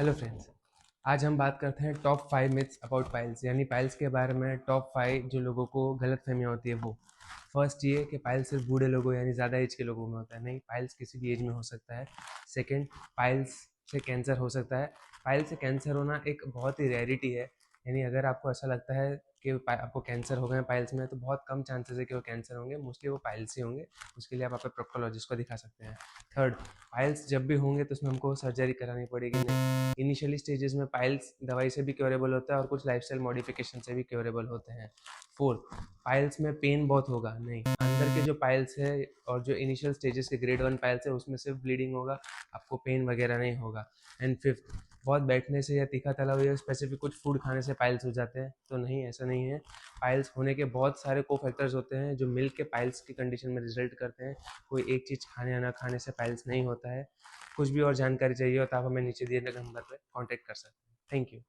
Hello friends. आज हम बात करते हैं टॉप 5 मिथ्स अबाउट पाइल्स, यानी पाइल्स के बारे में टॉप 5 जो लोगों को गलत फहमियाँ होती है वो। फर्स्ट ये कि पाइल्स सिर्फ बूढ़े लोगों यानी ज़्यादा एज के लोगों में होता है। नहीं, पाइल्स किसी भी एज में हो सकता है। सेकंड, पाइल्स से कैंसर हो सकता है। पाइल्स से कैंसर होना एक बहुत ही रेयरिटी है, यानी अगर आपको ऐसा लगता है कि आपको कैंसर हो गए पाइल्स में, तो बहुत कम चांसेस है कि वो कैंसर होंगे, मोस्टली वो पाइल्स ही होंगे। उसके लिए आप अपने प्रोक्टोलॉजिस्ट को दिखा सकते हैं। थर्ड, पाइल्स जब भी होंगे तो उसमें हमको सर्जरी करानी पड़ेगी नहीं। इनिशियली स्टेजेस में पाइल्स दवाई से भी क्योरेबल होता है और कुछ लाइफस्टाइल मॉडिफिकेशन से भी क्योरेबल होते हैं। फोर्थ, पाइल्स में पेन बहुत होगा। नहीं, अंदर के जो पाइल्स है और जो इनिशियल स्टेजेस के ग्रेड 1 पाइल्स है उसमें सिर्फ ब्लीडिंग होगा, आपको पेन वगैरह नहीं होगा। एंड फिफ्थ, बहुत बैठने से या तीखा तला हुआ या स्पेसिफिक कुछ फूड खाने से पाइल्स हो जाते हैं, तो नहीं, ऐसा नहीं है। पाइल्स होने के बहुत सारे को फैक्टर्स होते हैं जो मिल के पाइल्स की कंडीशन में रिजल्ट करते हैं। कोई एक चीज़ खाने या ना खाने से पाइल्स नहीं होता है। कुछ भी और जानकारी चाहिए हो तो आप हमें नीचे दिए गए नंबर पर कॉन्टैक्ट कर सकते हैं। Thank you.